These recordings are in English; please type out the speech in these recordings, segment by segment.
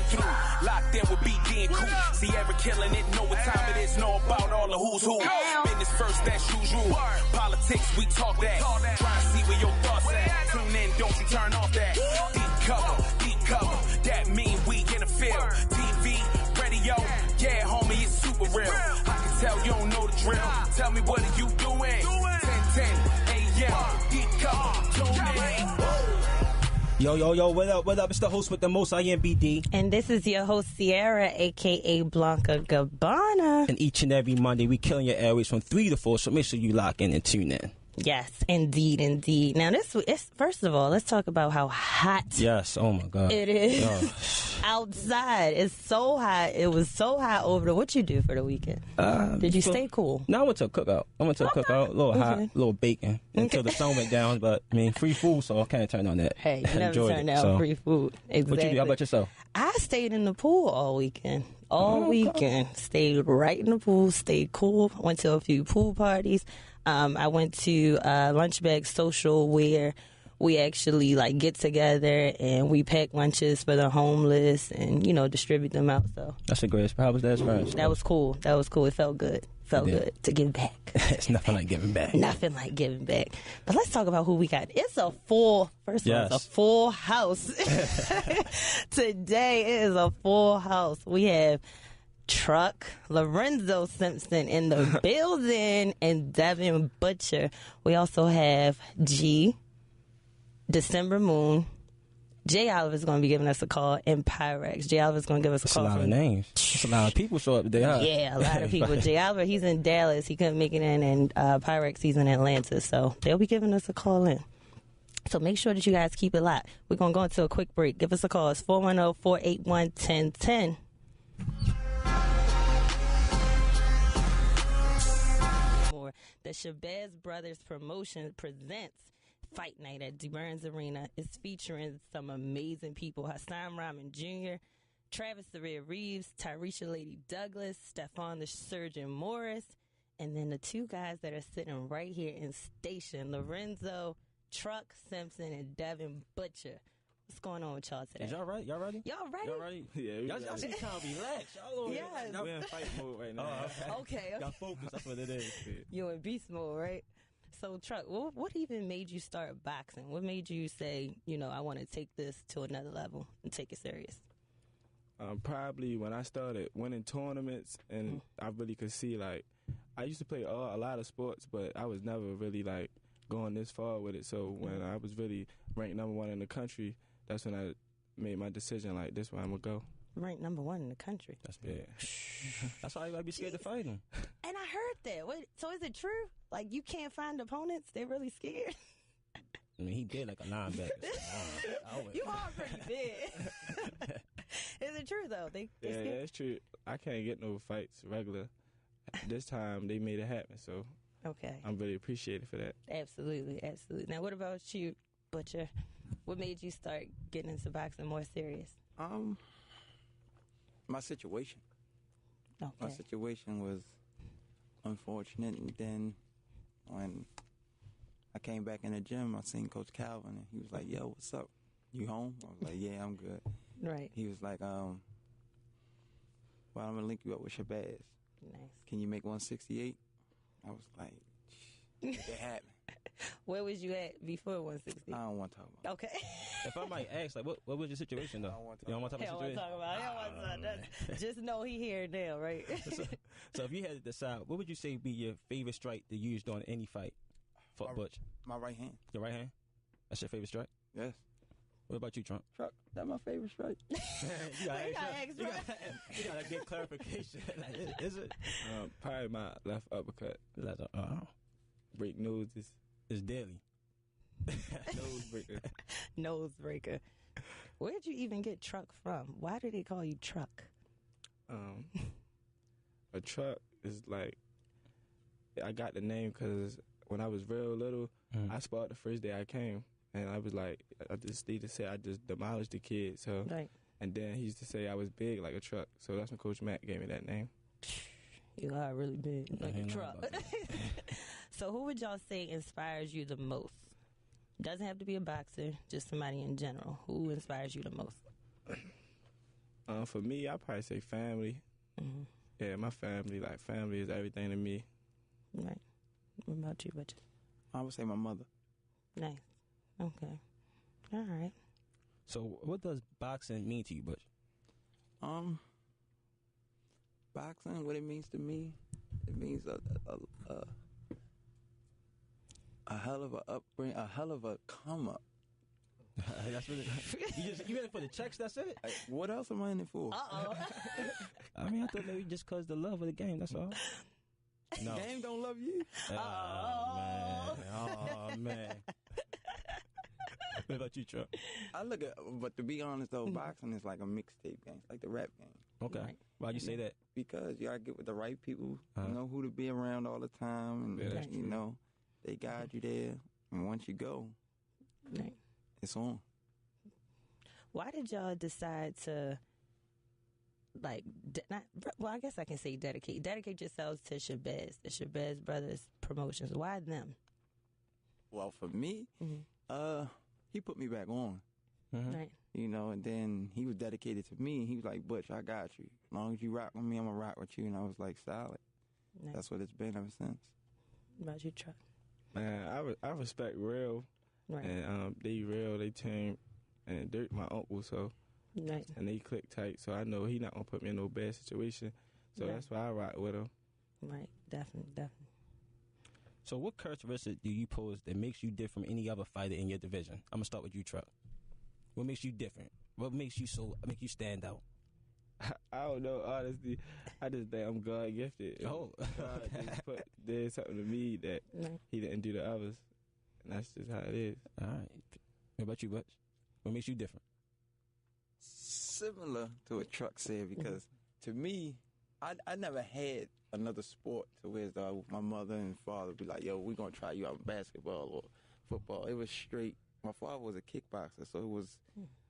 through. Locked in with BD and Coop. Sierra killing it, know what time it is, know about all the who's who. Business first, that's usual. Politics, we talk that. Try to see where your thoughts at. Tune in, don't you turn off that. Deep cover, that mean we in the field. TV, radio, yeah, homie, it's super real. I can tell you don't know the drill. Tell me what are you doing? 10:10 a.m. Deep cover, tune in. Yo, what up? It's the host with the most, I am BD. And this is your host, Sierra, a.k.a. Blanca Gabbana. And each and every Monday, we killing your airways from 3 to 4, so make sure you lock in and tune in. Yes, indeed. Now, first of all, let's talk about how hot yes, oh my God. It is outside. It's so hot. It was so hot over there. What you do for the weekend? Did you stay cool? No, I went to a cookout. A little hot, a little bacon until the sun went down. But, I mean, free food, so I can't turn on that. Hey, you never turn down free food. Exactly. What you do? How about yourself? I stayed in the pool all weekend. Weekend. Stayed right in the pool, stayed cool, went to a few pool parties. I went to Lunch Bag Social where we actually get together and we pack lunches for the homeless and, distribute them out. So that's a great experience. How was that experience? That was cool. It felt good. Good to give back. It's nothing like giving back. Nothing like giving back. But let's talk about who we got. It's a full house. Today it is a full house. We have Truck, Lorenzo Simpson in the building, and Devin Butcher. We also have G, December Moon. Jay Oliver's going to be giving us a call, and Pyrex. Jay Oliver's going to give us a call. That's a lot of names. That's a lot of people show up today, huh? Yeah, a lot of people. Jay Oliver, he's in Dallas. He couldn't make it in, and Pyrex, he's in Atlanta. So they'll be giving us a call in. So make sure that you guys keep it locked. We're going to go into a quick break. Give us a call. It's 410-481-1010. The Shabazz Brothers Promotion presents Fight Night at DeBurns Arena. It's featuring some amazing people. Hassan Rahman Jr., Travis the Red Reeves, Tyresha Lady Douglas, Stephon the Surgeon Morris, and then the two guys that are sitting right here in station, Lorenzo, Truck Simpson, and Devin Butcher. What's going on with y'all today? Is y'all right? Y'all ready? Y'all ready? Yeah, y'all seem kind of relaxed. We're in fight mode right now. Okay. Y'all focus. That's what it is. You in beast mode, right? So, Truck, what even made you start boxing? What made you say, I want to take this to another level and take it serious? Probably when I started winning tournaments and I really could see, I used to play a lot of sports, but I was never really, going this far with it. So when I was really ranked number 1 in the country, that's when I made my decision, this way I'm going to go. Ranked number 1 in the country. That's big. That's why you got to be scared to fight him. And I heard that. Wait, so is it true? You can't find opponents? They're really scared? I mean, he did like a linebacker. You are pretty big. Is it true, though? They yeah, it's true. I can't get no fights regular. This time, they made it happen, so okay. I'm really appreciated for that. Absolutely. Now, what about you, Butcher? What made you start getting into boxing more serious? My situation. Okay. My situation was unfortunate, and then when I came back in the gym, I seen Coach Calvin, and he was like, "Yo, what's up? You home?" I was like, "Yeah, I'm good." Right. He was like, "Well, I'm gonna link you up with Shabazz. Nice. Can you make 168?" I was like, "Make it happen." Where was you at before 160? I don't want to talk about it. Okay. If I might ask, what was your situation, though? I don't want to You don't want to talk about the situation? I don't want to talk about it. Just know he here now, right? So if you had to decide, what would you say be your favorite strike to use during any fight for Butch? My right hand. Your right hand? That's your favorite strike? Yes. What about you, Trump? Truck, that's my favorite strike. You gotta get clarification. Is it? Probably my left uppercut. Break noses. It's deadly. Nose breaker. Where'd you even get Truck from? Why do they call you Truck? A truck is I got the name because when I was real little, I sparred the first day I came. And I was like, I just need to say I just demolished the kid. So, right. And then he used to say I was big like a truck. So that's when Coach Matt gave me that name. You are really big like a truck. So who would y'all say inspires you the most? Doesn't have to be a boxer, just somebody in general. Who inspires you the most? For me, I probably say family. Mm-hmm. Yeah, my family. Like, family is everything to me. Right. What about you, Butch? I would say my mother. Nice. Okay. All right. So, what does boxing mean to you, Butch? Boxing, what it means to me, it means a hell of a upbringing, a hell of a come up. That's what you in it for the checks, that's it? What else am I in it for? Uh-oh. I mean, I thought maybe just because the love of the game, that's all. No. The game don't love you. Oh, man. What about you, Chuck? But to be honest though, boxing is like a mixtape game. It's like the rap game. Okay. Right. Why you say that? Because you gotta get with the right people, know who to be around all the time, and you know, they guide you there. And once you go, Right. it's on. Why did y'all decide to, like, I guess I can say dedicate yourselves to Shabazz, the Shabazz Brothers Promotions? Why them? Well, for me, he put me back on. Right. You know, and then he was dedicated to me. He was like, Butch, I got you. As long as you rock with me, I'm going to rock with you. And I was like, solid. Nice. That's what it's been ever since. What about you, Chuck? Man, I respect Real. Right. And they Real, they team, and Dirk, my uncle, so. Right. And they click tight, so I know he not going to put me in no bad situation. So Right. that's why I rock with him. Right. Definitely. So what characteristic do you pose that makes you different from any other fighter in your division? I'm going to start with you, Truck. What makes you different? What makes you make you stand out? I don't know, honestly. I just think I'm God gifted. Oh. God just did something to me that he didn't do to others. And that's just how it is. All right. What about you, Butch? What makes you different? Similar to what Truck said, because to me, I never had another sport to where my mother and father be like, yo, we're going to try you out in basketball or football. It was straight. My father was a kickboxer, so it was,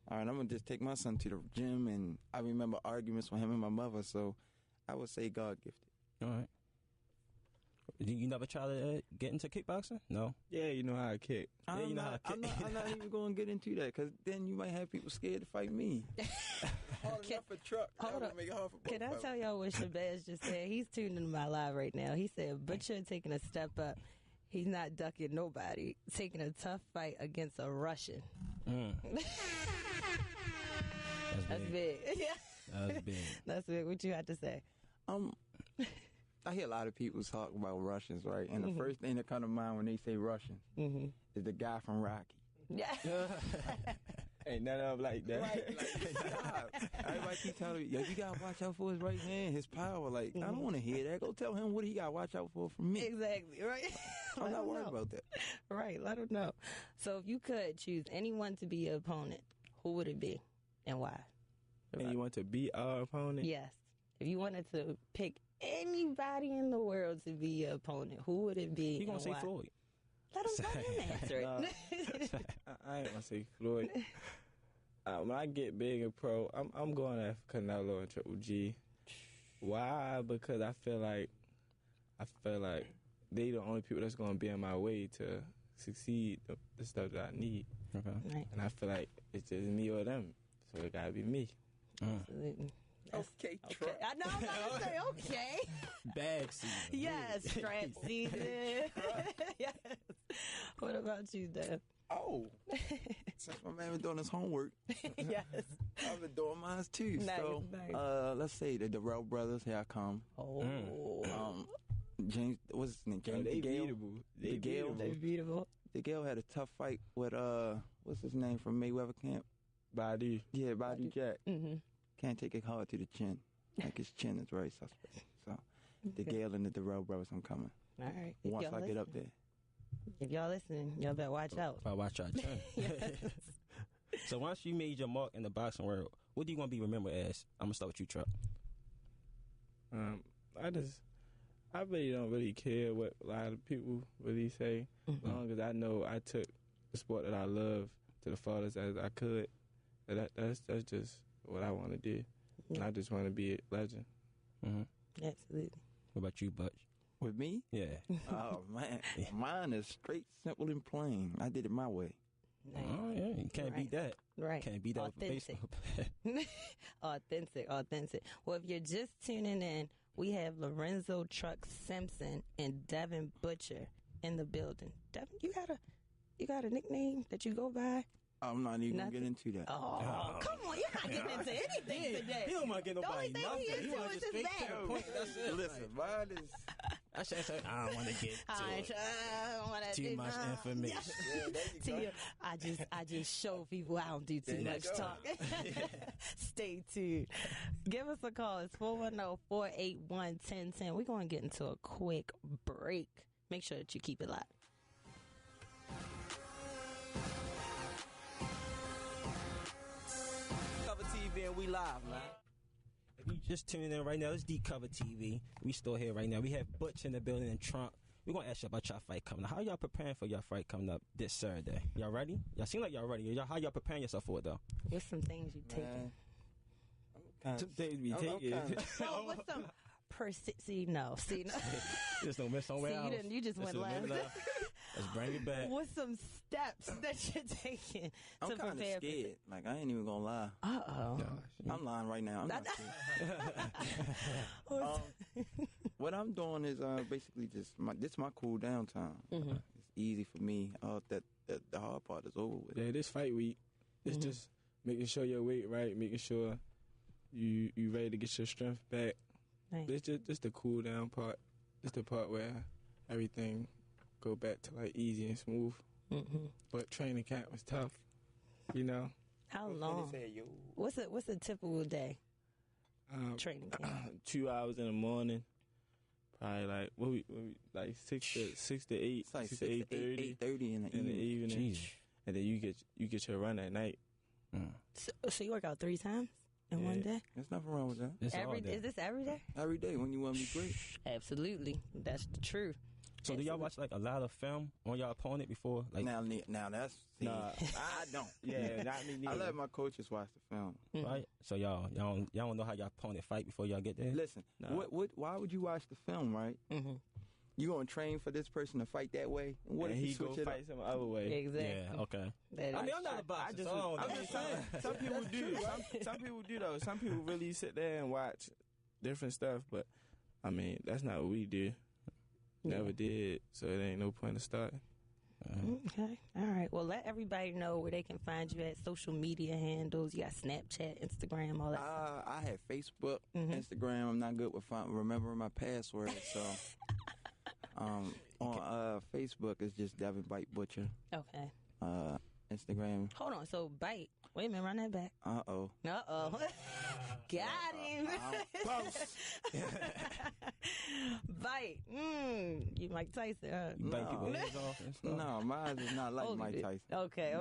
all right, I'm going to just take my son to the gym, and I remember arguments with him and my mother, so I would say God gifted. All right. You never try to get into kickboxing? No? Yeah, you know how I kick. I'm not even going to get into that, because then you might have people scared to fight me. Hard enough for Truck. Hold on. Make it hard for both Can I tell y'all what Shabazz just said? He's tuned into my live right now. He said, Butcher taking a step up. He's not ducking nobody. Taking a tough fight against a Russian. That's big. Yeah. That's big. That's big. What you had to say? I hear a lot of people talk about Russians, right? And the first thing that comes to mind when they say Russian is the guy from Rocky. Yeah. Ain't none of them like that. Right, like, everybody keep telling me, yo, you gotta watch out for his right hand, his power. Like, I don't want to hear that. Go tell him what he gotta watch out for from me. Exactly, right? I'm not worried about that. Right, let him know. So if you could choose anyone to be your opponent, who would it be and why? And you want to beat our opponent? Yes. If you wanted to pick anybody in the world to be your opponent, who would it be? He gonna say why? Floyd. Let him answer it. I ain't gonna say Floyd. When I get big and pro, I'm going after Canelo and Triple G. Why? Because I feel like they the only people that's gonna be in my way to succeed the stuff that I need. Okay. Right. And I feel like it's just me or them, so it gotta be me. Absolutely. Okay, Truck. I know I'm about to say okay. Bag season. Yes, strap season. Yes. What about you, Dev? Oh, since my man been doing his homework, Yes. I've been doing mine too. Nice, so, nice. let's say the Darrell brothers. Here I come. Oh. James, what's his name? James They DeGale. beatable. They beatable. They're beautiful. DeGale had a tough fight with what's his name from Mayweather camp? Body. Yeah, Body Jack. Mm-hmm. Can't take it hard to the chin. Like his chin is very suspect. So, DeGale and the Darrell brothers, I'm coming. All right. Once I get up there. If y'all listening, y'all better watch out. If I watch out, Yes. So once you made your mark in the boxing world, what do you want to be remembered as? I'm gonna start with you, Truck. I really don't really care what a lot of people really say, as long as I know I took the sport that I love to the farthest as I could. That's just what I want to do. And I just want to be a legend. Absolutely. What about you, Butch? With me? Yeah. Oh, man. Mine is straight, simple, and plain. I did it my way. Nice. Oh, yeah. You can't beat that. Right. Can't beat that with a Authentic. baseball bat. Authentic. Well, if you're just tuning in, we have Lorenzo Truck Simpson and Devin Butcher in the building. Devin, you got a nickname that you go by? I'm not even going to get into that. Oh, come on. You're not getting into anything today. He don't want to get nobody The only nothing. thing he want is to doing is straight to that. the point. That's it. Listen, mine is... I don't want to get to it. Too much information. Yeah, there you go. I just show people I don't do too much talk. Stay tuned. Give us a call. It's 410-481-1010. We're going to get into a quick break. Make sure that you keep it locked. Cover TV and we live, man. If you just tuning in right now, it's D Cover TV. We still here right now. We have Butch in the building and Trump. We're going to ask you about your fight coming up. How y'all preparing for your fight coming up this Saturday? Y'all ready? Y'all seem like y'all ready. How y'all preparing yourself for it, though? What's some things you taking? Some things be taking. Well, what's some See, no. Just don't miss somewhere else. You just went last. Let's bring it back. What's some steps that you're taking I'm to kind of prepare? scared. Like, I ain't even going to lie. Uh-oh. I'm lying right now. I'm not scared. What I'm doing is basically just this my cool down time. Mm-hmm. It's easy for me. The hard part is over with. Yeah, this fight week, it's just making sure your weight right, making sure you ready to get your strength back. Nice. This just the cool down part. It's the part where everything go back to like easy and smooth. Mm-hmm. But training camp was tough, you know. How long? What's a typical day? Training camp. 2 hours in the morning. Probably like what we like 6 to 8, It's like 6 to 8:30 8:30 in the evening. Jeez. And then you get your run at night. So you work out 3 times in one day? There's nothing wrong with that. It's all day. Is this every day? Every day when you want to be great. Absolutely. That's the truth. So do y'all watch like a lot of film on your opponent before? Like Now that's... See, Nah. I don't. Yeah, not me I neither. let my coaches watch the film. right? So y'all don't know how your opponent fight before y'all get there. Listen, Nah. why would you watch the film, right? Mm-hmm. You gonna train for this person to fight that way? What and if he you go switch it up? fight some other way. Exactly. Yeah. Okay. That I is- mean, I'm not a boxer. I'm just saying. Some people do. Some people do though. Some people really sit there and watch different stuff. But I mean, that's not what we do. Never did. So it ain't no point to start. Okay. All right. Well, let everybody know where they can find you at social media handles. You got Snapchat, Instagram, all that. I have Facebook, Instagram. I'm not good with remembering my password, so on Facebook it's just Devin Bite Butcher. Okay. Instagram. Hold on. So, Bite. Wait a minute. Run that back. Uh-oh. Got him. Bite. You Mike Tyson, huh? You bite people's heads off and stuff. No, mine is not like Oh, Mike Tyson. Okay.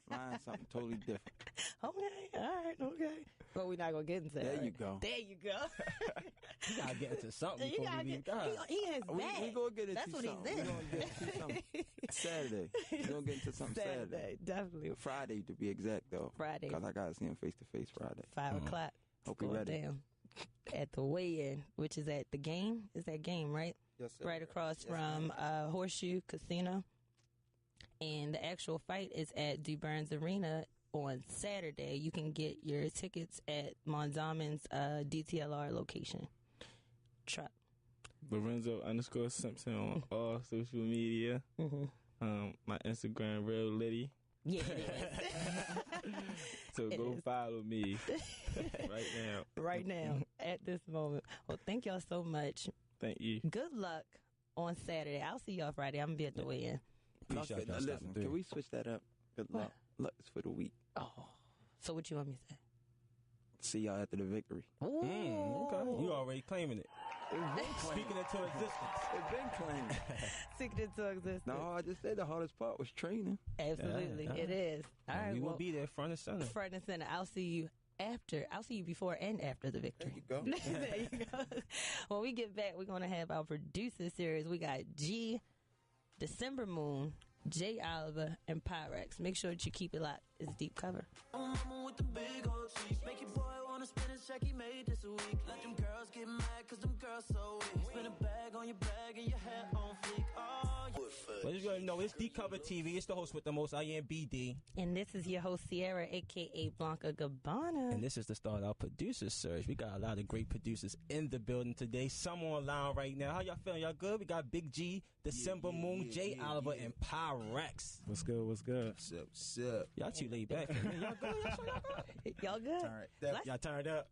Mine's something totally different. Okay. All right. Okay. But we're not going to get into that. There you right? go. There you go. You gotta get into something You before gotta we leave. get, God. he has We that. gonna get into That's what something. he's in. We gonna get into something Saturday. We gonna get into something Saturday. Definitely. Friday to be exact, though. Friday. Because I gotta see him face to face Friday. 5 o'clock. Hope It's you going ready. down at the weigh-in, which is at the game. Is that game, right? Yes, sir. Right across from Horseshoe Casino. And the actual fight is at DeBurns Arena on Saturday. You can get your tickets at Monzaman's DTLR location. Truck. Lorenzo _Simpson on all social media. My Instagram real litty. Yeah, it is. So It go is. follow me right now. Right now, at this moment. Well, thank y'all so much. Thank you. Good luck on Saturday. I'll see y'all Friday. I'm going to be at the weigh-in. Appreciate y'all stopping Listen, through. can we switch that up? Good luck. Luck is for the week. Oh. So what you want me to say? See y'all after the victory. Ooh. Okay. You already claiming it. Speaking into existence. It's been claimed. Speaking into existence. No, I just said the hardest part was training. Absolutely. Yeah. It is. All right. We will well, be there front and center. front and center. I'll see you after. I'll see you before and after the victory. There you go. There you go. When we get back, we're going to have our producer series. We got G, December Moon, Jay Oliver, and Pyrex. Make sure that you keep it locked. It's Deep Cover. Mama with the big old cheeks. Make your boy wanna spin his check he made this week. Let them girls get mad cause them girls so weak. Spin a bag on your bag and your hair on fleek. Oh, yeah. But it's D Cover TV. It's the host with the most. I am BD. And this is your host, Sierra, a.k.a. Blanca Gabbana. And this is the start of our producer search. We got a lot of great producers in the building today. Some online right now. How y'all feeling? Y'all good? We got Big G, December Moon, Jay Oliver, and Pyrex. What's good? What's good? What's up? Y'all too laid back. Y'all good? Y'all good? Y'all turned up.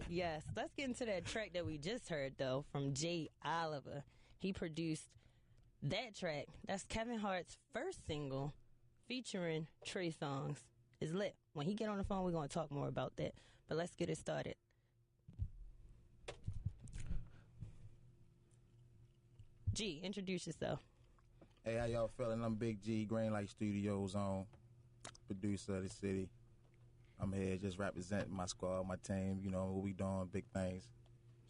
Yes. Let's get into that track that we just heard, though, from Jay Oliver. He produced that track. That's Kevin Hart's first single featuring Trey Songz. It's lit. When he get on the phone, we're going to talk more about that. But let's get it started. G, introduce yourself. Hey, how y'all feeling? I'm Big G, Greenlight Studios on, producer of the city. I'm here just representing my squad, my team. You know what we doing, big things.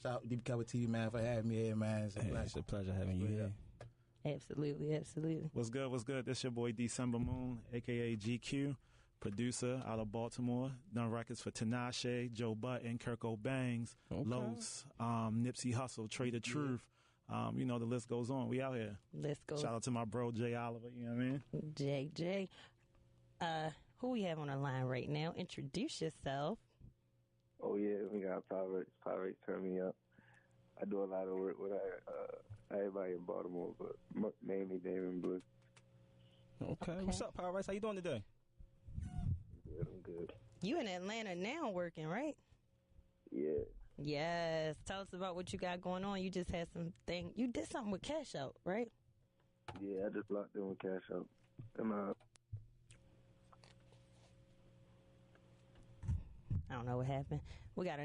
Shout out to Deep Cover TV, man, for having me here, man. It's a pleasure having you here. Absolutely, absolutely. What's good? What's good? This your boy December Moon, a.k.a. GQ, producer out of Baltimore. Done records for Tinashe, Joe Button, Kirko Bangs, Los, Nipsey Hussle, Trader Truth. You know, the list goes on. We out here. Let's go. Shout out to my bro, Jay Oliver. You know what I mean? JJ. Who we have on the line right now? Introduce yourself. Oh, yeah, we got Pyrex. Pyrex turn me up. I do a lot of work with everybody in Baltimore, but mainly Devin Blue. Okay. What's up, Pyrex? How you doing today? Good, I'm good. You in Atlanta now working, right? Yeah. Yes. Tell us about what you got going on. You just had something. You did something with Cash Out, right? Yeah, I just locked in with Cash Out. I don't know what happened. We got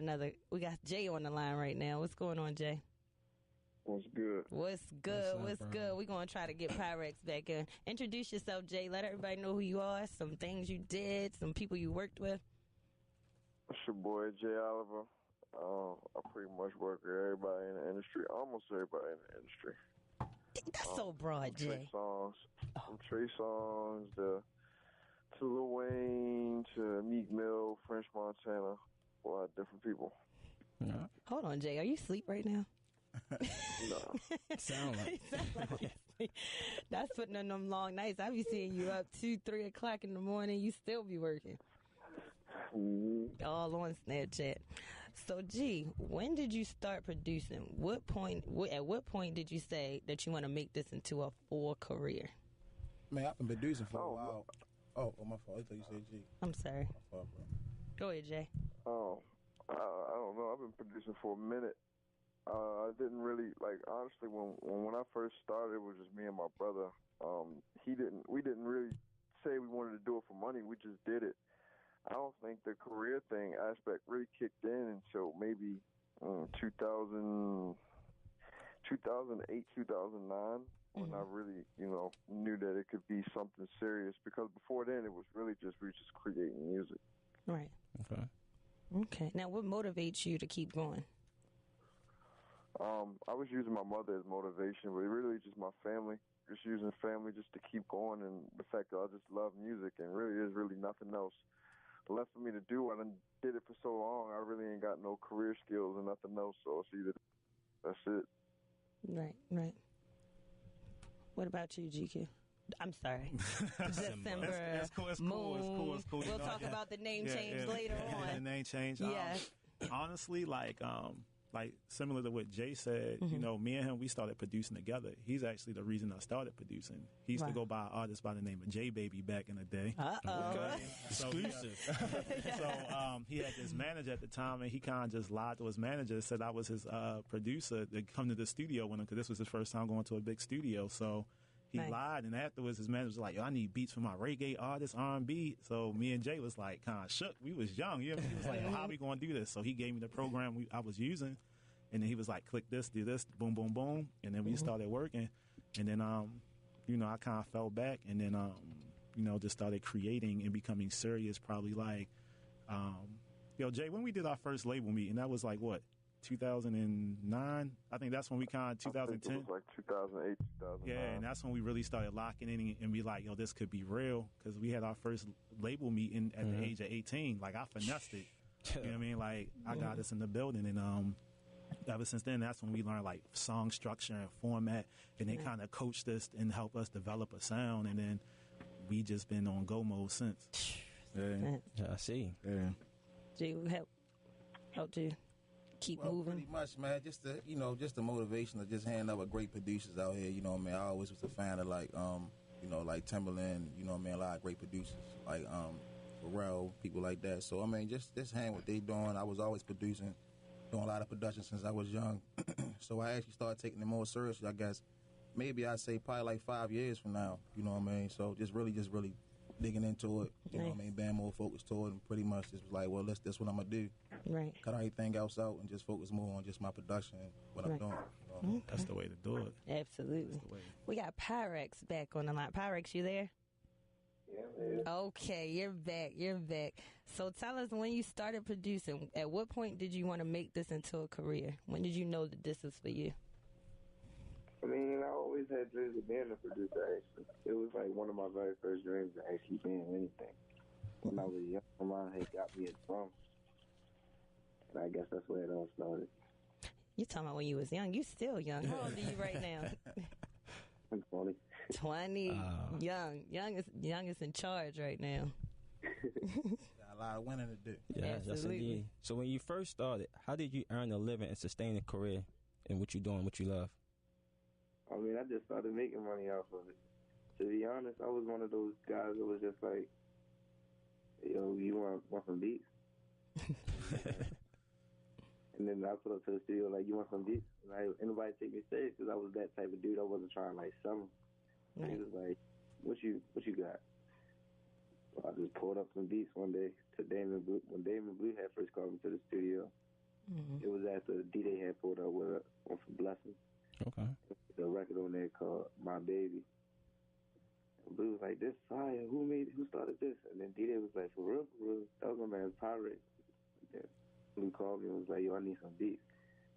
Jay on the line right now. What's going on, Jay? What's good? What's good? What's up, bro? We're going to try to get Pyrex back in. Introduce yourself, Jay. Let everybody know who you are, some things you did, some people you worked with. It's your boy, Jay Oliver. I pretty much work with everybody in the industry, almost everybody in the industry. That's so broad, Jay. From Trey Songz to Lil Wayne to Meek Mill, French Montana, a lot of different people. Yeah. Hold on, Jay. Are you asleep right now? No. Sound like. That's putting in them long nights. I be seeing you up 2-3 o'clock in the morning. You still be working. Mm-hmm. All on Snapchat. So, G, when did you start producing? At what point did you say that you want to make this into a full career? Man, I've been producing for a while. Oh, my fault. I thought you said G. I'm sorry. My fault, bro. Go ahead, Jay. Oh, I don't know. I've been producing for a minute. I didn't really, honestly, when I first started, it was just me and my brother. We didn't really say we wanted to do it for money. We just did it. I don't think the career thing aspect really kicked in until maybe 2008, 2009, when I really, knew that it could be something serious. Because before then, it was really we were just creating music. Right. Okay. Now, what motivates you to keep going? I was using my mother as motivation, but really just my family. Just using family just to keep going, and the fact that I just love music, and really there's really nothing else left for me to do. I done did it for so long. I really ain't got no career skills and nothing else, so that's it. Right. What about you, GQ? I'm sorry. December It's cool. We'll talk about the name change later on. The name change. Yeah. Honestly, like similar to what Jay said, me and him, we started producing together. He's actually the reason I started producing. He used to go by an artist by the name of J Baby back in the day. Uh-oh. Exclusive. So he had this manager at the time, and he kind of just lied to his manager, said I was his producer to come to the studio with him, because this was his first time going to a big studio. So he lied, and afterwards his manager was like, yo, I need beats for my reggae artist, R&B. So me and Jay was like kind of shook. We was young. He was like, yo, how we going to do this? So he gave me the program I was using, and then he was like, click this, do this, boom, boom, boom. And then we started working. And then, I kind of fell back, and then, just started creating and becoming serious probably Jay, when we did our first label meeting, that was like what? 2009. I think that's when we kind of 2010. It was like 2008, 2009. Yeah, and that's when we really started locking in and be like, yo, this could be real, because we had our first label meeting at the age of 18. Like, I finessed it. You know what I mean? Like, I got us in the building, and ever since then, that's when we learned like song structure and format, and they kind of coached us and helped us develop a sound, and then we just been on go mode since. Yeah, I see. Yeah. G, help you keep moving. Pretty much, man. Just the motivation to just hand up with great producers out here. You know what I mean? I always was a fan of like Timberland. You know what I mean? A lot of great producers like Pharrell, people like that. So I mean, just hand what they doing. I was always producing, doing a lot of production since I was young. So I actually started taking it more seriously. I guess maybe I'd say probably like 5 years from now. You know what I mean? So just really digging into it. You know what I mean? Being more focused toward it, and pretty much just was like, well, that's what I'm gonna do. Right. Cut everything else out and just focus more on just my production and what I'm doing. You know? That's the way to do it. Absolutely. We got Pyrex back on the line. Pyrex, you there? Yeah. Okay, you're back. So tell us, when you started producing, at what point did you want to make this into a career? When did you know that this was for you? I mean, I always had dreams of being a producer, actually. It was like one of my very first dreams to actually being anything. When I was young, my mom had got me a drum. And I guess that's where it all started. You talking about when you was young? You still young. How old are you right now? I'm 20. 20. Young is in charge right now. Got a lot of winning to do. Yeah, yes, indeed. So when you first started, how did you earn a living and sustain a career in what you're doing, what you love? I mean, I just started making money off of it. To be honest, I was one of those guys that was just like, yo, you want some beats? And then I put up to the studio like, you want some beats? And anybody take me serious because I was that type of dude. I wasn't trying to like sell them. Right. He was like, what you got? Well, I just pulled up some beats one day to Damon Blue. When Damon Blue had first called me to the studio, it was after D-Day had pulled up with one for Blessing. Okay. The record on there called My Baby. And Blue was like, this fire, who started this? And then D-Day was like, for real? That was my man's Pirate. Then Blue called me and was like, yo, I need some beats.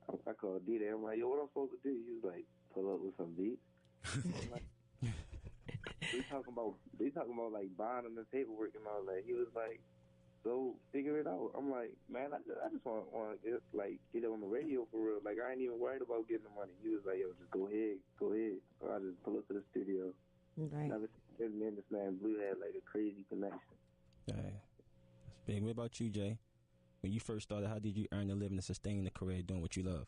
I called D-Day. I'm like, yo, what I'm supposed to do? He was like, pull up with some beats. I'm like, they talking about like buying them the paperwork and all that. He was like, so figure it out. I'm like, man, I just want to get it on the radio for real. Like, I ain't even worried about getting the money. He was like, yo, just go ahead. So I just pull up to the studio. Right. Never seen me and this man Blue had like a crazy connection. Yeah, that's big. What about you, Jay? When you first started, how did you earn a living and sustain a career doing what you love?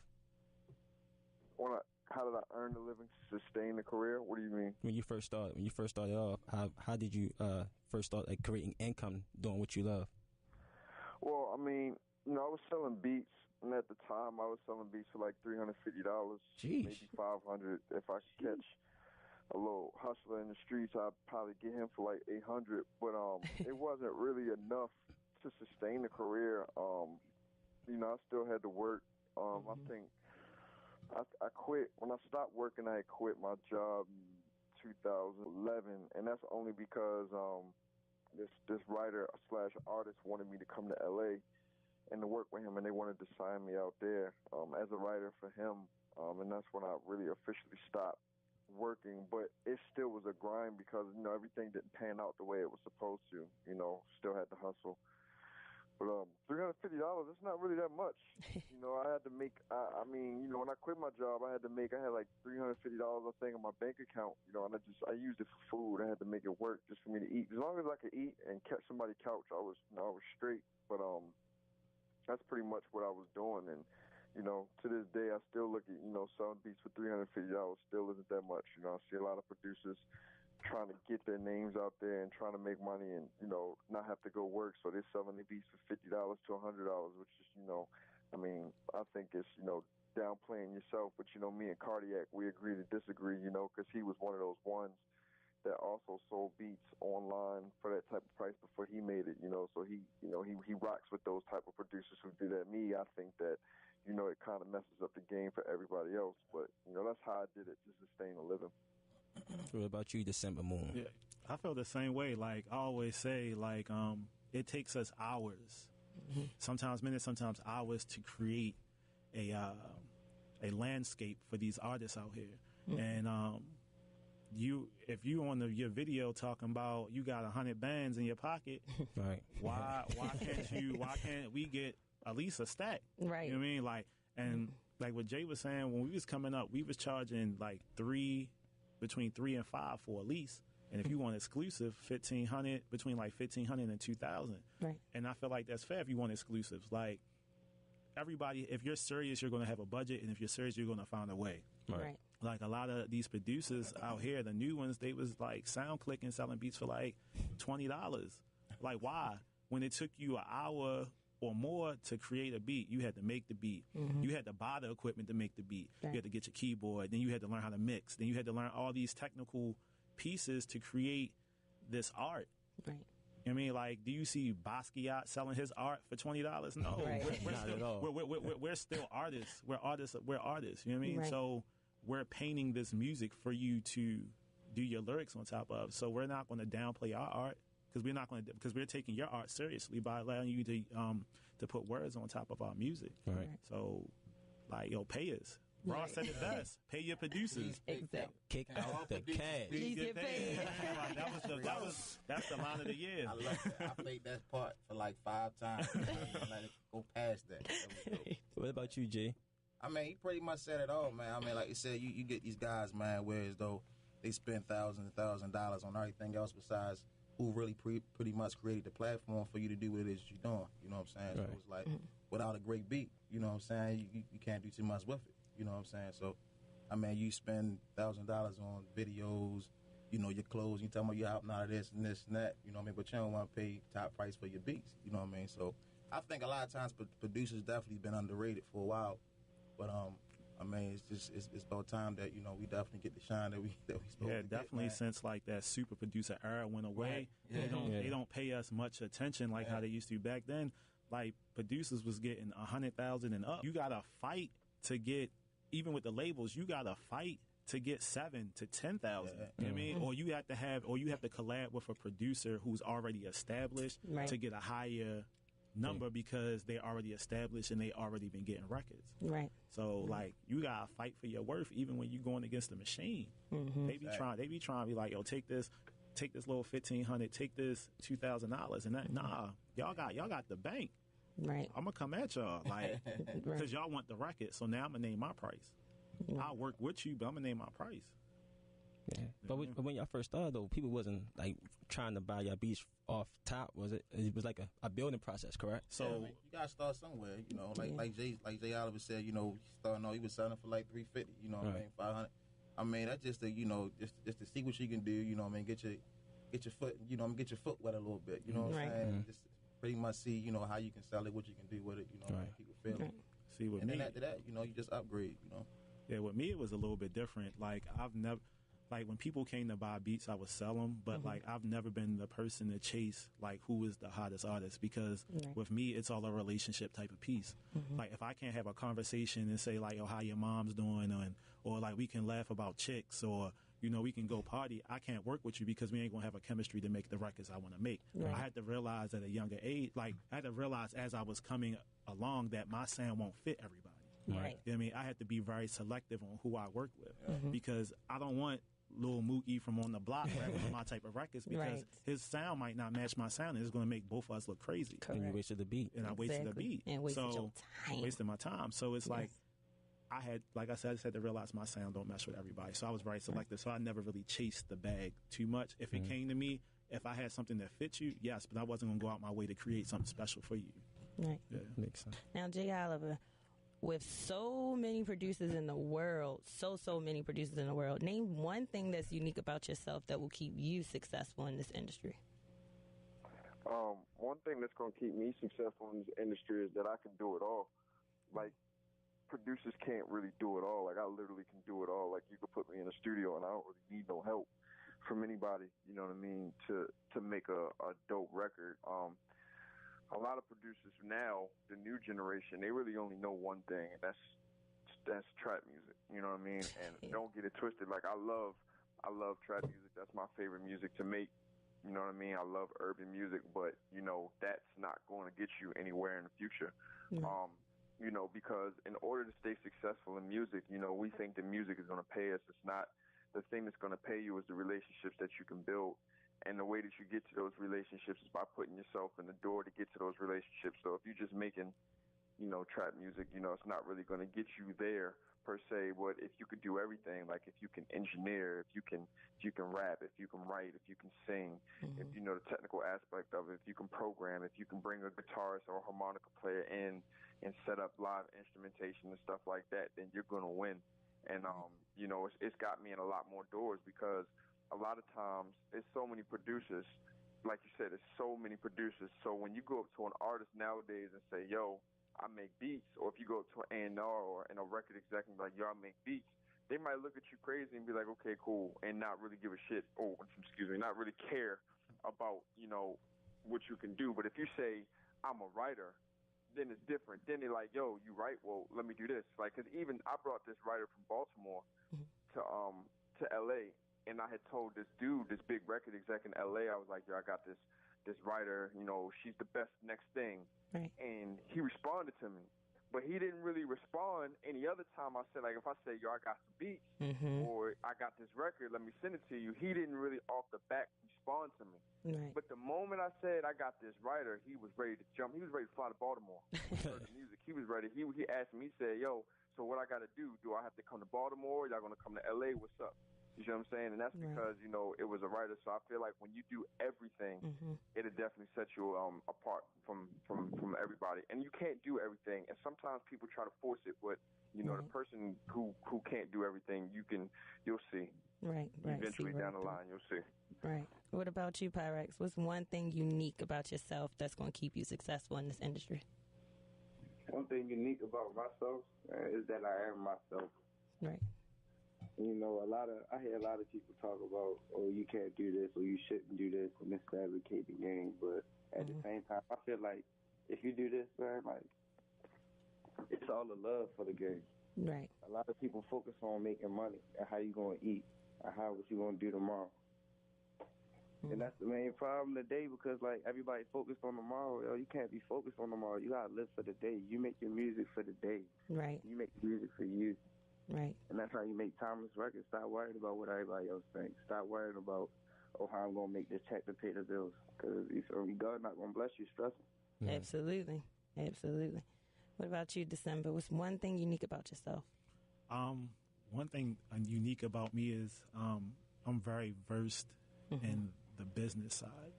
How did I earn a living to sustain a career? What do you mean? When you first started off, how did you first start like creating income doing what you love? Well, I mean, I was selling beats, and at the time I was selling beats for like $350, maybe $500. If I could catch a little hustler in the streets, I'd probably get him for like $800. But it wasn't really enough to sustain the career. I still had to work. I think I quit. When I stopped working, I had quit my job in 2011, and that's only because this writer / artist wanted me to come to LA and to work with him, and they wanted to sign me out there as a writer for him, and that's when I really officially stopped working. But it still was a grind because everything didn't pan out the way it was supposed to. Still had to hustle. But $350, that's not really that much. I had to make. When I quit my job, I had like $350, I think, in my bank account. And I used it for food. I had to make it work just for me to eat. As long as I could eat and catch somebody's couch, I was straight. But that's pretty much what I was doing. And to this day, I still look at selling beats for $350 still isn't that much. I see a lot of producers trying to get their names out there and trying to make money and, not have to go work. So they're selling the beats for $50 to $100, which is, I think it's, downplaying yourself. But, me and Cardiac, we agree to disagree, because he was one of those ones that also sold beats online for that type of price before he made it, So he rocks with those type of producers who do that. Me, I think that, it kind of messes up the game for everybody else. But, that's how I did it to sustain a living. What about you, December Moon? Yeah, I feel the same way. Like I always say, it takes us hours, sometimes minutes, sometimes hours to create a landscape for these artists out here. And if you on your video talking about you got 100 bands in your pocket, right? Why can't we get at least a stack? Right. You know what I mean? like what Jay was saying, when we was coming up, we was charging like between 3 and 5 for a lease. And if you want exclusive, $1,500, between like $1,500 and $2,000. Right. And I feel like that's fair if you want exclusives. Like, everybody, if you're serious, you're going to have a budget. And if you're serious, you're going to find a way. Right. Like, a lot of these producers out here, the new ones, they was like sound clicking, selling beats for like $20. Like, why? When it took you an hour or more to create a beat, you had to make the beat. You had to buy the equipment to make the beat. Right. You had to get your keyboard. Then you had to learn how to mix. Then you had to learn all these technical pieces to create this art. Right. I mean, like, do you see Basquiat selling his art for $20? No, Right. we're Not still, at all. We're still artists. We're artists. We're artists. You know what I mean? Right. So we're painting this music for you to do your lyrics on top of. So we're not going to downplay our art because we're taking your art seriously by allowing you to put words on top of our music. Right. So, like, yo, pay us. Ross Right. said it best. Pay your producers. Exactly. Kick out the cash. Please get paid. Like, that's the line of the year. I love that. I played that part for like 5 times. I let it go past that. That was dope. What about you, Jay? I mean, he pretty much said it all, man. I mean, like you said, you get these guys, man, where as though they spend thousands and thousands of dollars on everything else besides who really pretty much created the platform for you to do what it is you're doing. You know what I'm saying? Right. So it's like, without a great beat, you know what I'm saying, you can't do too much with it. You know what I'm saying? So, I mean, you spend $1,000 on videos, you know, your clothes, you talking about you're helping out of this and this and that, you know what I mean? But you don't want to pay top price for your beats, you know what I mean? So, I think a lot of times producers definitely been underrated for a while. But, I mean, it's about time that, you know, we definitely get the shine that we supposed to get, definitely. man. Since like that super producer era went away, Right. Yeah. they don't pay us much attention like how they used to back then. Like, producers was getting 100,000 and up. You gotta fight to get, even with the labels, you gotta fight to get 7 to 10,000. You know what I mean? Or you have to collab with a producer who's already established Right. to get a higher number because they already established and they already been getting records. Right. So like, you gotta fight for your worth even when you going against the machine. They be trying to be like, yo, take this little $1,500, take this $2,000, and that y'all got the bank. Right. I'm gonna come at y'all like because y'all want the record. So now I'm gonna name my price. I'll work with you, but I'm gonna name my price. Yeah. But when y'all first started, though, people wasn't like trying to buy your beats off top, was it? It was like a building process, correct? So I mean, you gotta start somewhere, you know. Like Jay Oliver said, you know, starting off, he was selling for like $350, you know what I mean, $500. I mean, that's just to, you know, just to see what you can do, you know what I mean, get your foot, you know, get your foot wet a little bit, you know what I'm saying? Just pretty much see, you know, how you can sell it, what you can do with it, you know, how people feel it. See, with and me, then after that, you know, you just upgrade, you know. Yeah, with me it was a little bit different. Like I've never, like when people came to buy beats, I would sell them, but like I've never been the person to chase like who is the hottest artist because with me it's all a relationship type of piece. Like if I can't have a conversation and say like, yo, how your mom's doing, or like we can laugh about chicks, or you know we can go party, I can't work with you because we ain't gonna have a chemistry to make the records I want to make. I had to realize at a younger age, like I had to realize as I was coming along that my sound won't fit everybody. Right. You know what I mean? I had to be very selective on who I work with because I don't want Lil Mookie from on the block rapping on my type of records because his sound might not match my sound and it's going to make both of us look crazy. And you wasted the beat. And I wasted the beat. And wasted your time. Wasted my time. So it's like, like I said, I just had to realize my sound don't mesh with everybody. So I was very selective. So I never really chased the bag too much. If it came to me, if I had something that fit you, yes, but I wasn't going to go out my way to create something special for you. Right. Yeah. Makes sense. Now, Jay Oliver, with so many producers in the world, so many producers in the world, name one thing that's unique about yourself that will keep you successful in this industry. One thing that's going to keep me successful in this industry is that I can do it all. Like, producers can't really do it all. Like, I literally can do it all. Like, you could put me in a studio and I don't really need no help from anybody, you know what I mean, to make a dope record. A lot of producers now, the new generation, they really only know one thing, and that's trap music. You know what I mean? And don't get it twisted. Like I love trap music. That's my favorite music to make. You know what I mean? I love urban music, but you know that's not going to get you anywhere in the future. You know, because in order to stay successful in music, you know, we think that music is going to pay us. It's not. The thing that's going to pay you is the relationships that you can build. And the way that you get to those relationships is by putting yourself in the door to get to those relationships. So if you're just making trap music, it's not really going to get you there per se. But if you could do everything, like if you can engineer, if you can rap, if you can write, if you can sing, if you know the technical aspect of it, if you can program, if you can bring a guitarist or a harmonica player in and set up live instrumentation and stuff like that, then you're going to win. And it's got me in a lot more doors, because a lot of times there's so many producers. Like you said, there's so many producers. So when you go up to an artist nowadays and say, yo, I make beats, or if you go up to an A&R or a record exec and be like, yo, I make beats, they might look at you crazy and be like, okay, cool, and not really give a shit, not really care about, what you can do. But if you say, I'm a writer, then it's different. Then they're like, yo, you write? Well, let me do this. Like, because even I brought this writer from Baltimore to L.A., and I had told this dude, this big record exec in L.A., I was like, yo, I got this writer, she's the best next thing. Right. And he responded to me. But he didn't really respond any other time. I said, like, if I say, yo, I got some beats, or I got this record, let me send it to you, he didn't really off the bat respond to me. Right. But the moment I said I got this writer, he was ready to jump. He was ready to fly to Baltimore. He heard the music. He was ready. He asked me, he said, yo, so what I got to do? Do I have to come to Baltimore? Y'all going to come to L.A.? What's up? You know what I'm saying? And that's because, it was a writer. So I feel like when you do everything, it'll definitely set you apart from everybody. And you can't do everything. And sometimes people try to force it, but, the person who can't do everything, you'll see. Right. Eventually down the line, you'll see. Right. What about you, Pyrex? What's one thing unique about yourself that's going to keep you successful in this industry? One thing unique about myself is that I am myself. Right. I hear a lot of people talk about, oh, you can't do this, or you shouldn't do this, and this fabricate the game. But at the same time, I feel like if you do this, man, like, it's all the love for the game. Right. A lot of people focus on making money and how you going to eat and what you going to do tomorrow. And that's the main problem today, because, like, everybody focused on tomorrow. Yo, you can't be focused on tomorrow. You got to live for the day. You make your music for the day. Right. You make music for you. Right. And that's how you make timeless records. Stop worrying about what everybody else thinks. Stop worrying about, how I'm going to make this check to pay the bills. Because God not going to bless you stressing. Mm-hmm. Absolutely. What about you, December? What's one thing unique about yourself? One thing unique about me is I'm very versed in the business side.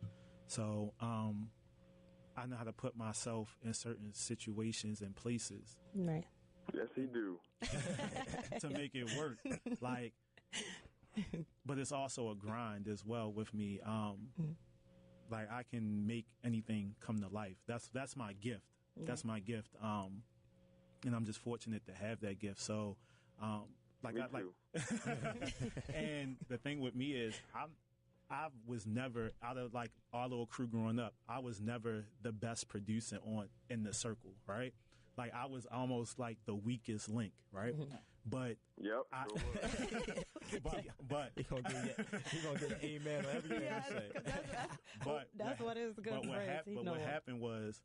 So I know how to put myself in certain situations and places. Right. Yes, he do. To make it work. Like, but it's also a grind as well with me. Like, I can make anything come to life. That's my gift. Yeah. That's my gift. And I'm just fortunate to have that gift. So, and the thing with me is I was never, out of like our little crew growing up, I was never the best producer in the circle, right? Like, I was almost like the weakest link, right? But but he gonna get an amen on everything you say. That's what is good. But what happened was,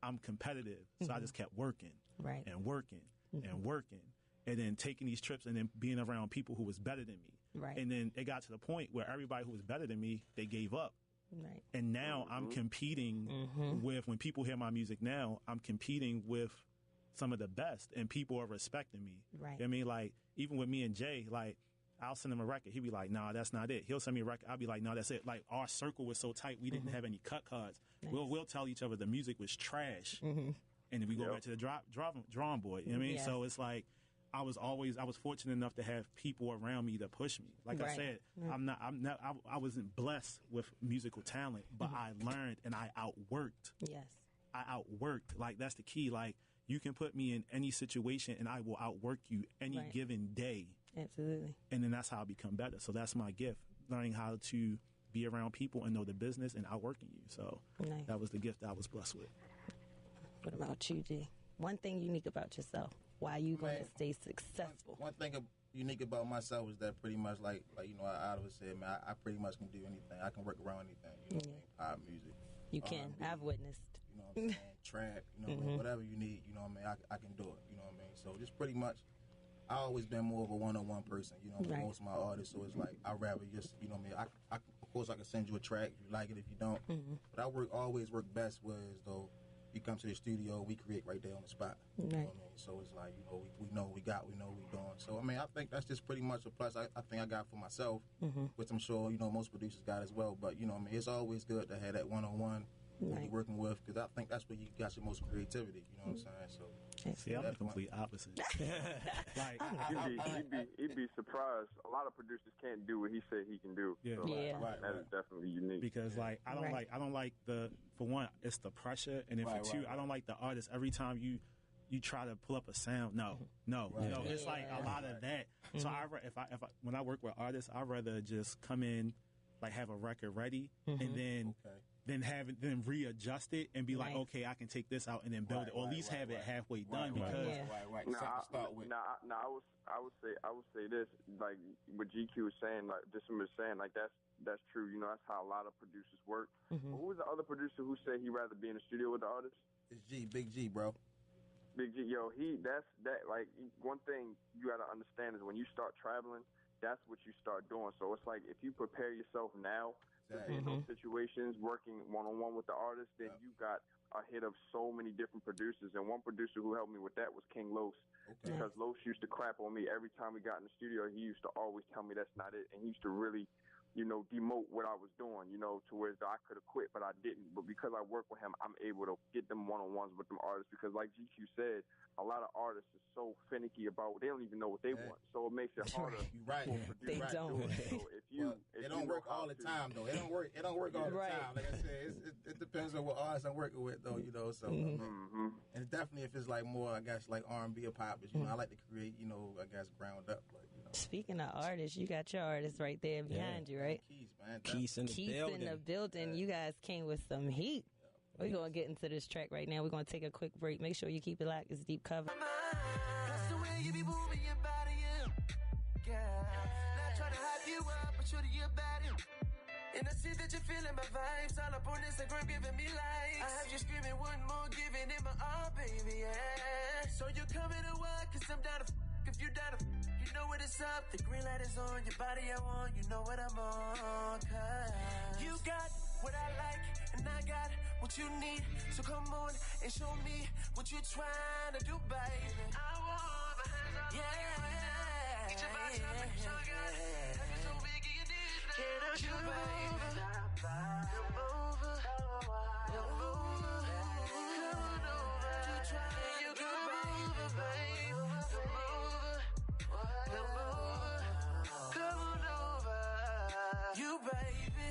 I'm competitive, so I just kept working, right, and working and working, and then taking these trips, and then being around people who was better than me, right. And then it got to the point where everybody who was better than me, they gave up. Right. And now I'm competing with, when people hear my music now, I'm competing with some of the best, and people are respecting me. Right. You know what I mean? Like, even with me and Jay, like, I'll send him a record. He'll be like, nah, that's not it. He'll send me a record. I'll be like, no, that's it. Like, our circle was so tight, we didn't have any cut cards. Nice. We'll tell each other the music was trash. And then we go back to the drawing board. You know what I mean? Yeah. So it's like, I was fortunate enough to have people around me to push me. Like I said, I wasn't blessed with musical talent, but I learned and I outworked. Yes. I outworked. Like, that's the key. Like, you can put me in any situation and I will outwork you any given day. Absolutely. And then that's how I become better. So that's my gift, learning how to be around people and know the business and outworking you. So that was the gift that I was blessed with. What about you, G? One thing unique about yourself. Why you going to stay successful? One thing unique about myself is that pretty much like I always said, man, I pretty much can do anything. I can work around anything. You know what I mean? Pop music. You can. I've witnessed. You know what I'm saying? Trap. You know what I mean? Whatever you need. You know what I mean? I can do it. You know what I mean? So just pretty much, I always been more of a one-on-one person. You know, most of my artists. So it's like I'd rather just, you know what I mean? Of course, I can send you a track if you like it. If you don't, but I always work best with though. he comes to the studio, we create right there on the spot. Right. You know what I mean? So it's like, we know what we got, we know what we're doing. So, I mean, I think that's just pretty much a plus I think I got for myself, which I'm sure, most producers got as well. But, I mean, it's always good to have that one-on-one when you're working with, because I think that's where you got your most creativity, you know what I'm saying? So, see, I'm the complete opposite. Like, he'd be surprised. A lot of producers can't do what he said he can do. Yeah. So, Right. that is definitely unique. because like I don't like for one, it's the pressure, and then for two, I don't like the artist every time you try to pull up a sound. No, it's like a lot of that. So when I work with artists, I'd rather just come in, like have a record ready, and then readjust it and be like, okay, I can take this out and then build it, or at least have it halfway done. Because I would say this, like what GQ was saying, like just was saying, like that's true. That's how a lot of producers work. But who was the other producer who said he'd rather be in the studio with the artist? It's Big G, bro. Big G, like one thing you got to understand is when you start traveling, that's what you start doing. So it's like if you prepare yourself now to be in those situations, working one-on-one with the artist, then you got a hit of so many different producers. And one producer who helped me with that was King Los. Okay. Because Los used to crap on me every time we got in the studio. He used to always tell me that's not it, and he used to really demote what I was doing, to where I could have quit, but I didn't. But because I work with him, I'm able to get them one-on-ones with them artists, because like GQ said, a lot of artists are so finicky about they don't even know what they want. So it makes it harder. You're right. They don't. So it don't work all the time, though. It don't work all the time. Like I said, it depends on what artist I'm working with, though, so. And definitely if it's like more, I guess, like R&B or pop, I like to create, I guess, ground up, but, Speaking of artists, you got your artist right there behind you, right? Keys, man. Keys in the building. You guys came with some heat. We're going to get into this track right now. We're going to take a quick break. Make sure you keep it locked. It's Deep Cover. That's the way you be moving your body, yeah. Not trying to hype you up, but surely you're bad. And I see that you're feeling my vibes. All up on Instagram giving me likes. I have you screaming one more, giving it my all, baby, yeah. So you coming to what? Cause I'm down to if you down to you know what it's up. The green light is on, your body I want, you know what I'm on. Cause you got what I like, and I got what you need. So come on and show me what you're trying to do, baby. I want my hands on you. Get your body up and so good. Have you so big in your knees now. Can I you, baby? Come over. Come over. Come over. You trying to come over, baby. Come over. Come over. Come over. You,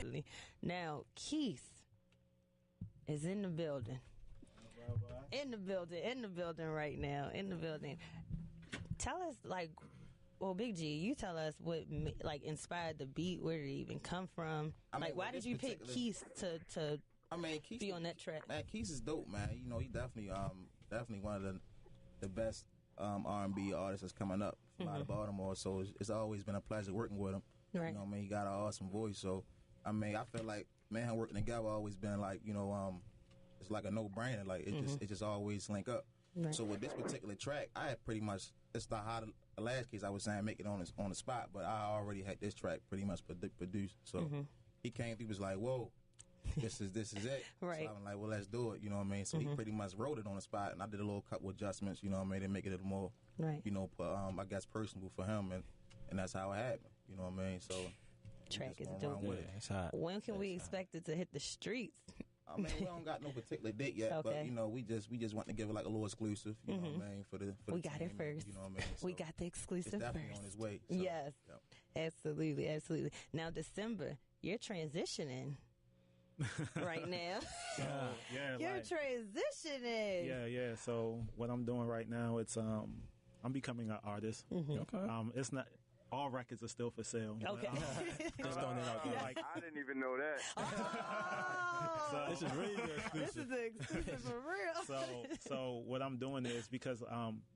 baby. Now, Keith is in the building. In the building right now. In the building. Tell us, Big G, you tell us what inspired the beat. Where did it even come from? Why did you pick Keith to Keith be on that track? Man, Keith is dope, man. He definitely one of the best R&B artists that's coming up from out of Baltimore. So it's always been a pleasure working with him. Right. He got an awesome voice. So I feel like him working together always been it's like a no-brainer. Like it just always link up. Right. So with this particular track, I had pretty much, it's not how the last case I was saying make it on the spot, but I already had this track pretty much produced. So he came through, was like, whoa, this is it. Right. So I'm like, well, let's do it. You know what I mean? So he pretty much wrote it on the spot, and I did a little couple adjustments. You know what I mean? To make it a little more, right. I guess personable for him, and that's how it happened. You know what I mean? So track is dope. It's hot. When can we expect it to hit the streets? We don't got no particular date yet, okay. But we just want to give it like a little exclusive. You know what I mean? For the we got it first. You know what I mean? So we got the exclusive it's definitely first. on its way. So, yes, absolutely. Now December, you're transitioning right now. You're transitioning. Yeah. So what I'm doing right now, it's I'm becoming an artist. Okay. It's not. All records are still for sale. Okay. Just throwing it out there. I didn't even know that. So, this is really good exclusive. This is the exclusive for real. So what I'm doing is because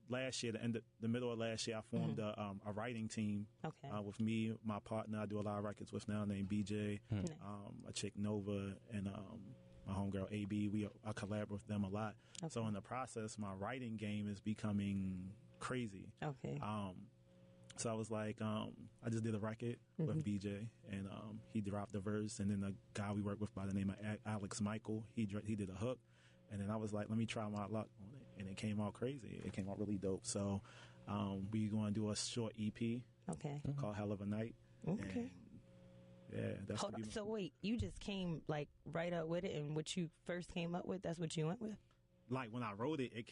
last year, the middle of last year, I formed a writing team. Okay. With me, my partner, I do a lot of records with now, named BJ, a chick Nova, and my homegirl AB. I collaborate with them a lot. Okay. So in the process, my writing game is becoming crazy. Okay. So I was like, I just did a record with BJ, and he dropped the verse, and then the guy we worked with by the name of Alex Michael, he did a hook, And then I was like, let me try my luck on it. And it came out crazy. It came out really dope. So we going to do a short EP called Hell of a Night. Okay. And yeah, that's Hold on. So wait, you just came like right up with it, and what you first came up with, that's what you went with? Like when I wrote it, it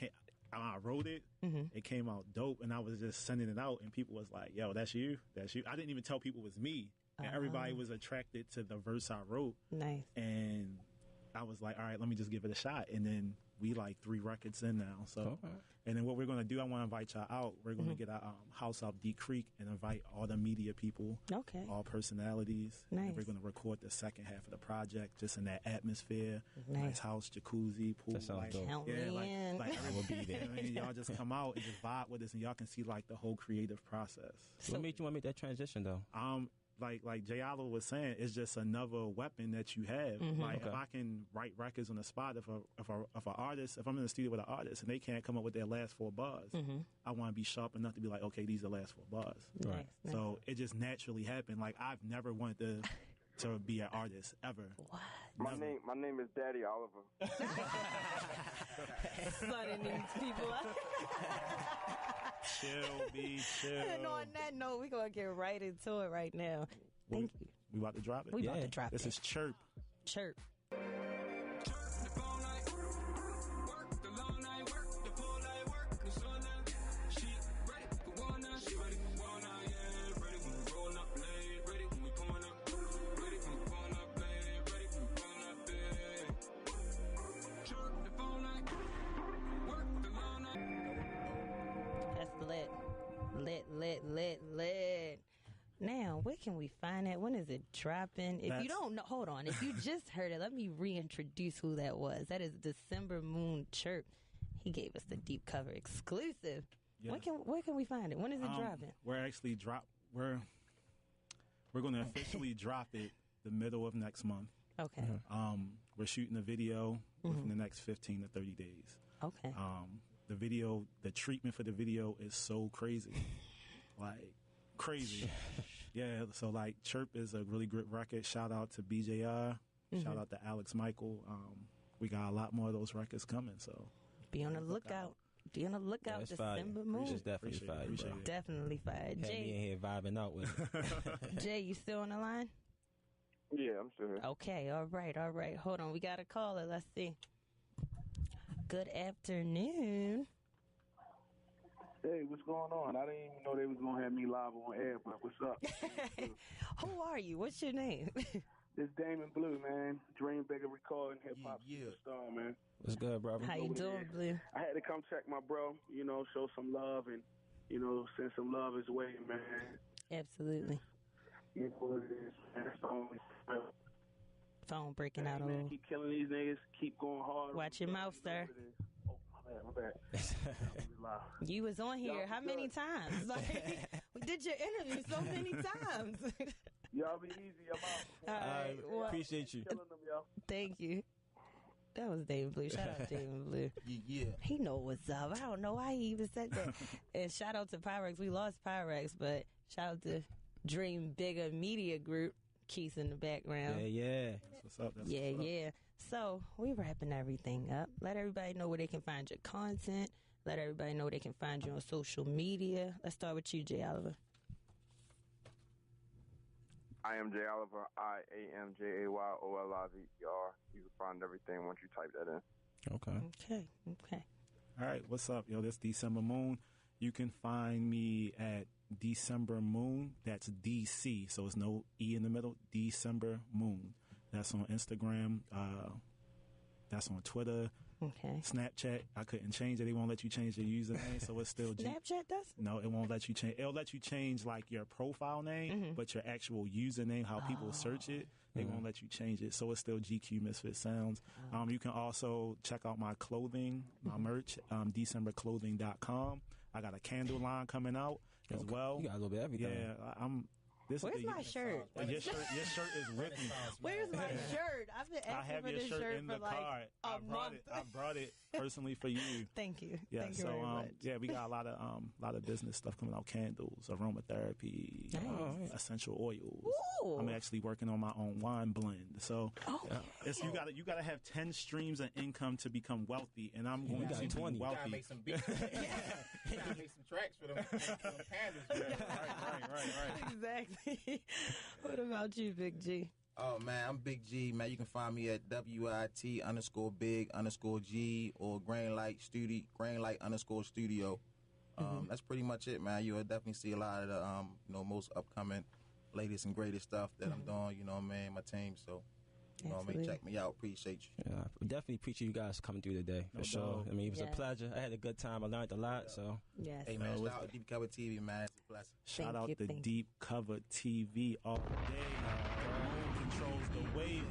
came out dope, and I was just sending it out, and people was like, yo, that's you? I didn't even tell people it was me. And everybody was attracted to the verse I wrote. Nice. And I was like, all right, let me just give it a shot. And then we like 3 records in now. So, and then what we're going to do, I want to invite y'all out. We're going to get a house out D Creek and invite all the media people, all personalities. Nice. And we're going to record the second half of the project just in that atmosphere. Nice house, jacuzzi, pool. That sounds dope. Count me in. Like I will be there. I mean, y'all just come out and just vibe with us, and y'all can see like the whole creative process. So what made you want to make that transition though? Like Jay Oliver was saying, it's just another weapon that you have. Like if I can write records on the spot, if I'm in the studio with an artist and they can't come up with their last 4 bars, I want to be sharp enough to be like, okay, these are the last 4 bars. Nice. So it just naturally happened. Like I've never wanted to be an artist ever. What? My name is Daddy Oliver. Sunning these people up. Chill. And on that note, we're going to get right into it right now. Thank you. We about to drop it? We about to drop This is Chirp. Chirp. Lit. Now, where can we find that? When is it dropping? If you don't know, hold on. If you just heard it, let me reintroduce who that was. That is December Moon Chirp. He gave us the deep cover exclusive. Yeah. Where can we find it? When is it dropping? We're going to officially drop it the middle of next month. Okay. We're shooting a video within the next 15 to 30 days. Okay. The treatment for the video is so crazy. Like, crazy. Yeah, so like Chirp is a really good record. Shout out to BJR. Shout out to Alex Michael. We got a lot more of those records coming, so be on the lookout. Be on the lookout. Yeah, December Moon. It's definitely fire. Definitely fire. Jay in here vibing out with it. Jay, you still on the line? Yeah, I'm still here. Okay, all right. Hold on, we got a caller. Let's see. Good afternoon. Hey, what's going on? I didn't even know they was going to have me live on air, but what's up? Who are you? What's your name? It's Damon Blue, man. Dream Bigger Recording, hip-hop superstar, man. What's good, brother? How you doing, Blue? I had to come check my bro, show some love and, send some love his way, man. Absolutely. You know what it is, man. That's the only phone breaking out a little. Keep killing these niggas. Keep going hard. Watch your mouth, sir. My bad. You was on here how many times? Like, we did your interview so many times. Y'all be easy. I'm out. All right. Well, appreciate you. Killing them, y'all. Thank you. That was David Blue. Shout out to David Blue. Yeah. He know what's up. I don't know why he even said that. And shout out to Pyrex. We lost Pyrex, but shout out to Dream Bigger Media Group. Keith's in the background. Yeah. That's what's up. Yeah. So we wrapping everything up. Let everybody know where they can find your content. Let everybody know where they can find you on social media. Let's start with you, Jay Oliver. I am Jay Oliver. IAMJAYOLIVER. You can find everything once you type that in. Okay. All right, what's up, yo? This December Moon. You can find me at December Moon. That's DC, so it's no E in the middle. December Moon. That's on Instagram. That's on Twitter. Okay. Snapchat. I couldn't change it. They won't let you change your username, so it's still Snapchat does? No, it won't let you change. It'll let you change like your profile name, but your actual username, how people search it, they won't let you change it. So it's still GQ Misfit Sounds. You can also check out my clothing, my merch, DecemberClothing.com. I got a candle line coming out as well. You got a little bit of everything. Yeah, Where's my shirt? Your shirt is with me. Where's my shirt? I've been asking I have for your this shirt in for the like car. a month. I brought it personally for you. Thank you. Yeah, Thank you so very much. yeah, we got a lot of business stuff coming out: candles, aromatherapy, essential oils. Ooh. I'm actually working on my own wine blend. So it's you gotta have 10 streams of income to become wealthy, and I'm going to be 20. You gotta wealthy. make some beats. You gotta make some tracks for them candles. Right. Exactly. What about you, Big G? Oh man, I'm Big G, man. You can find me at WIT_big_G or Grainlight_studio. That's pretty much it, man. You'll definitely see a lot of the most upcoming latest and greatest stuff that I'm doing, you know what I mean, my team. So check me out. Appreciate you. Yeah, I definitely appreciate you guys coming through today, for sure. I mean, it was a pleasure. I had a good time. I learned a lot, so. Yes. Hey, man, shout out to Deep Cover TV, man. It's a blessing. Shout out to Deep Cover TV all day. Controls the wave.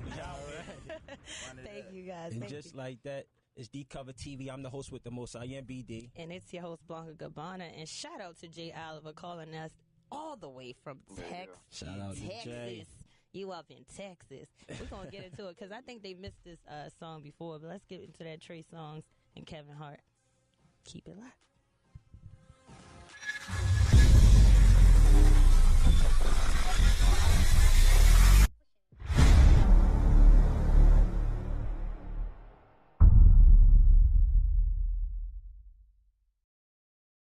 Thank you, guys. And just like that, it's Deep Cover TV. I'm the host with the most. I am BD. And it's your host, Blanca Gabbana. And shout out to Jay Oliver calling us all the way from Texas. Shout out to Jay. You up in Texas. We're going to get into it because I think they missed this song before. But let's get into that Trey Songz and Kevin Hart. Keep it locked.